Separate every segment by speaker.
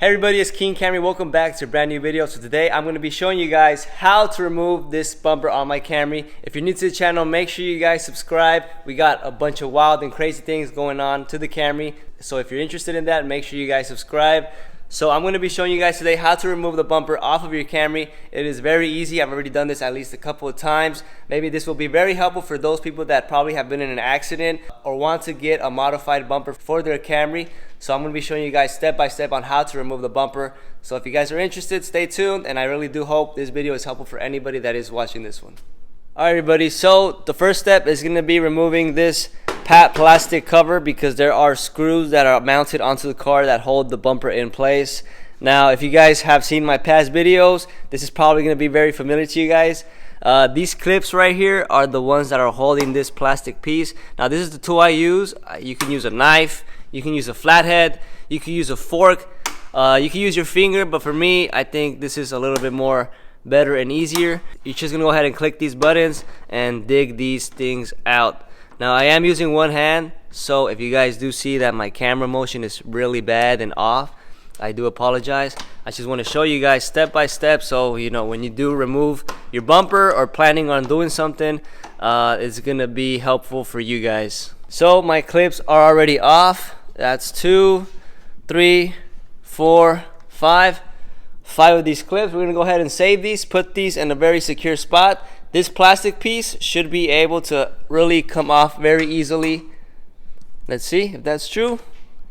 Speaker 1: Hey everybody, it's King Camry. Welcome back to a brand new video. So today I'm going to be showing you guys how to remove this bumper on my Camry. If you're new to the channel, make sure you guys subscribe. We got a bunch of wild and crazy things going on to the Camry. So if you're interested in that, make sure you guys subscribe. So I'm going to be showing you guys today how to remove the bumper off of your Camry. It is very easy. I've already done this at least a couple of times. Maybe this will be very helpful for those people that probably have been in an accident or want to get a modified bumper for their Camry. So I'm going to be showing you guys step by step on how to remove the bumper. So if you guys are interested, stay tuned, and I really do hope this video is helpful for anybody that is watching this one. Alright everybody, so the first step is going to be removing this plastic cover because there are screws that are mounted onto the car that hold the bumper in place. Now if you guys have seen my past videos, this is probably going to be very familiar to you guys. These clips right here are the ones that are holding this plastic piece. Now this is the tool I use. You can use a knife, you can use a flathead, you can use a fork, you can use your finger, but for me I think this is a little bit more better and easier. You're just gonna go ahead and click these buttons and dig these things out. Now I am using one hand, so if you guys do see that my camera motion is really bad and off, I do apologize. I just want to show you guys step by step, so you know when you do remove your bumper or planning on doing something, it's gonna be helpful for you guys. So my clips are already off. That's 2, 3, 4, 5 of these clips. We're gonna go ahead and save these, put these in a very secure spot. This plastic piece should be able to really come off very easily. Let's see if that's true.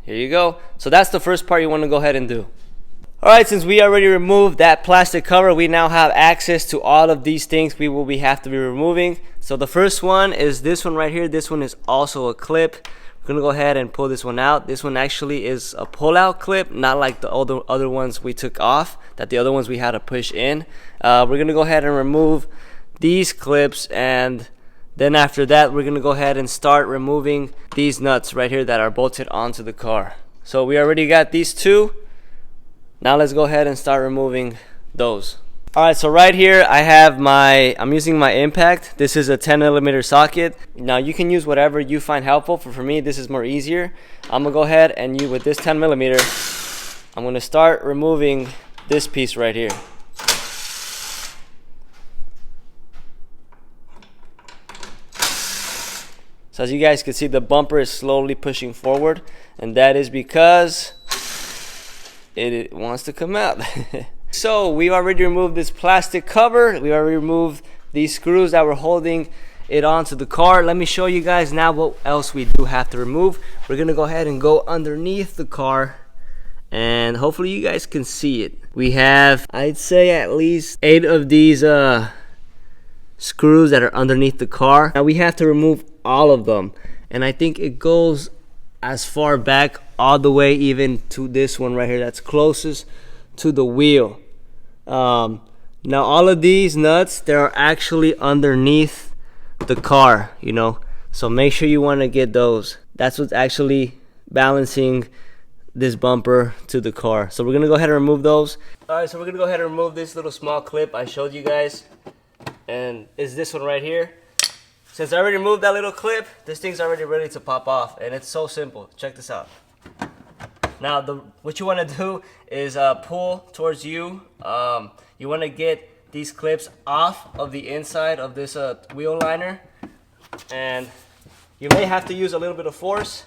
Speaker 1: Here you go. So that's the first part you want to go ahead and do. Alright, since we already removed that plastic cover, we now have access to all of these things we will have to be removing. So the first one is this one right here. This one is also a clip. We're gonna go ahead and pull this one out. This one actually is a pull-out clip, not like the other ones we took off, that the other ones we had to push in. We're gonna go ahead and remove these clips, and then after that we're gonna go ahead and start removing these nuts right here that are bolted onto the car. So we already got these two. Now let's go ahead and start removing those. Alright, so right here I'm using my impact. This is a 10mm socket. Now you can use whatever you find helpful. For me, this is more easier. I'm gonna go ahead and with this 10mm, I'm gonna start removing this piece right here. So as you guys can see, the bumper is slowly pushing forward, and that is because it wants to come out. So we already removed this plastic cover. We already removed these screws that were holding it onto the car. Let me show you guys now what else we do have to remove. We're gonna go ahead and go underneath the car, and hopefully you guys can see it. We have, I'd say, at least 8 of these screws that are underneath the car. Now we have to remove all of them, and I think it goes as far back all the way even to this one right here that's closest to the wheel. Now all of these nuts, they're actually underneath the car, you know, so make sure you want to get those. That's what's actually balancing this bumper to the car. So we're gonna go ahead and remove those. Alright, so we're gonna go ahead and remove this little small clip I showed you guys, and it's this one right here. Since I already removed that little clip, this thing's already ready to pop off, and it's so simple. Check this out. Now what you want to do is pull towards you. You want to get these clips off of the inside of this wheel liner, and you may have to use a little bit of force,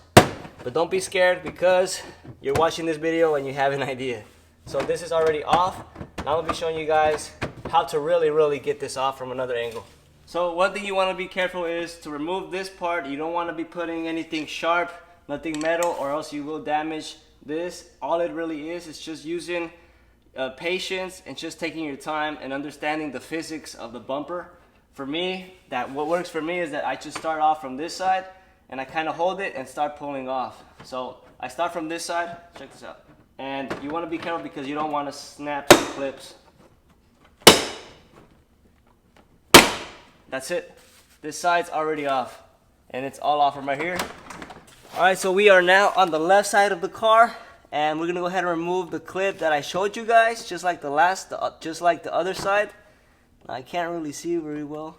Speaker 1: but don't be scared because you're watching this video and you have an idea. So this is already off. Now I'm going to be showing you guys how to really get this off from another angle. So one thing you want to be careful is to remove this part. You don't want to be putting anything sharp, nothing metal, or else you will damage this. All it really is just using patience and just taking your time and understanding the physics of the bumper. For me, what works for me is that I just start off from this side and I kind of hold it and start pulling off. So I start from this side. Check this out. And you want to be careful because you don't want to snap the clips. That's it. This side's already off, and it's all off from right here. Alright, so we are now on the left side of the car, and we're gonna go ahead and remove the clip that I showed you guys, just like the other side. I can't really see very well.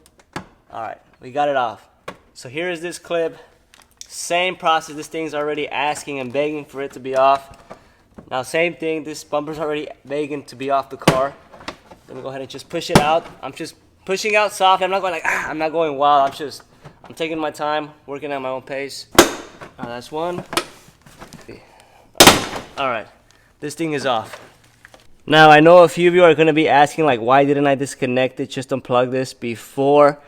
Speaker 1: Alright, we got it off. So here is this clip. Same process. This thing's already asking and begging for it to be off. Now same thing, this bumper's already begging to be off the car. Let me go ahead and just push it out. I'm just pushing out soft. I'm not going like, I'm not going wild. I'm taking my time, working at my own pace. That's one. All right, this thing is off. Now I know a few of you are gonna be asking like, why didn't I disconnect it, just unplug this before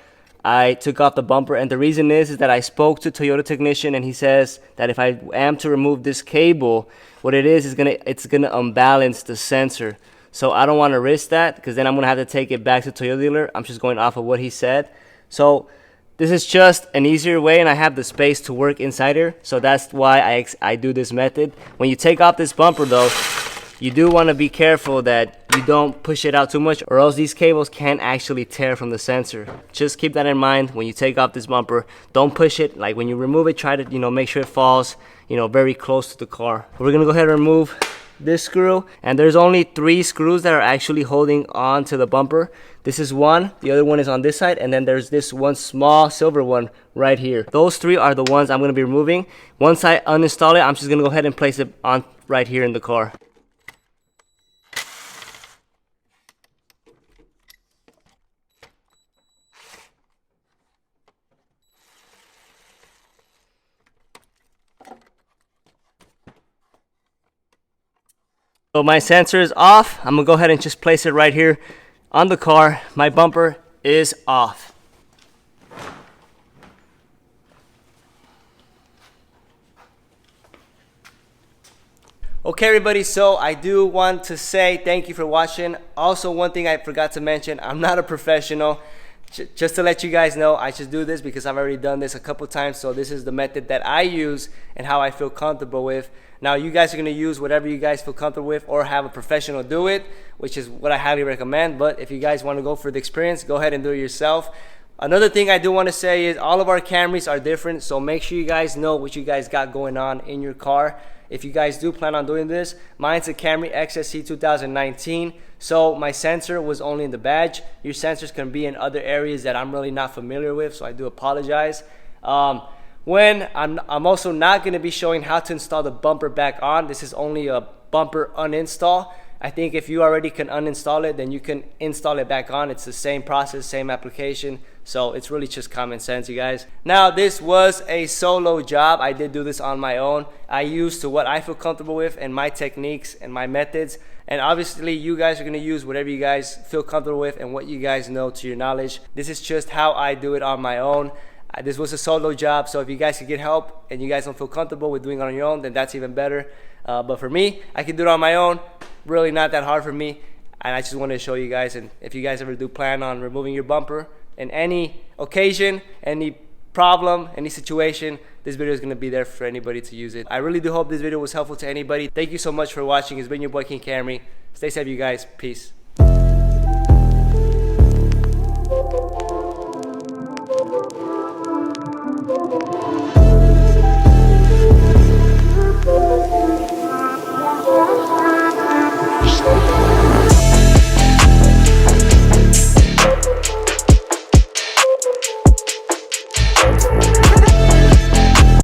Speaker 1: I took off the bumper? And the reason is that I spoke to Toyota technician, and he says that if I am to remove this cable, what it is it's gonna unbalance the sensor. So I don't want to risk that, because then I'm gonna have to take it back to Toyota dealer. I'm just going off of what he said. So this is just an easier way, and I have the space to work inside here. So that's why I do this method. When you take off this bumper though, you do want to be careful that you don't push it out too much, or else these cables can actually tear from the sensor. Just keep that in mind when you take off this bumper. Don't push it. Like when you remove it, try to make sure it falls very close to the car. We're gonna go ahead and remove this screw, and there's only 3 screws that are actually holding on to the bumper. This is one, the other one is on this side, and then there's this one small silver one right here. Those 3 are the ones I'm gonna be removing. Once I uninstall it, I'm just gonna go ahead and place it on right here in the car. So my sensor is off. I'm gonna go ahead and just place it right here on the car. My bumper is off. Okay everybody, so I do want to say thank you for watching. Also, one thing I forgot to mention, I'm not a professional. Just to let you guys know, I just do this because I've already done this a couple times. So this is the method that I use and how I feel comfortable with. Now you guys are going to use whatever you guys feel comfortable with, or have a professional do it, which is what I highly recommend. But if you guys want to go for the experience, go ahead and do it yourself. Another thing I do want to say is all of our Camrys are different, so make sure you guys know what you guys got going on in your car. If you guys do plan on doing this, mine's a Camry Xse 2019, so my sensor was only in the badge. Your sensors can be in other areas that I'm really not familiar with, so I do apologize. I'm also not going to be showing how to install the bumper back on. This is only a bumper uninstall. I think if you already can uninstall it, then you can install it back on. It's the same process, same application. So it's really just common sense, you guys. Now, this was a solo job. I did do this on my own. I used to what I feel comfortable with and my techniques and my methods. And obviously, you guys are going to use whatever you guys feel comfortable with and what you guys know to your knowledge. This is just how I do it on my own. This was a solo job, so if you guys can get help and you guys don't feel comfortable with doing it on your own, then that's even better. But for me, I can do it on my own. Really not that hard for me, and I just wanted to show you guys. And if you guys ever do plan on removing your bumper in any occasion, any problem, any situation, this video is going to be there for anybody to use it. I really do hope this video was helpful to anybody. Thank you so much for watching. It's been your boy King Camry. Stay safe, you guys. Peace.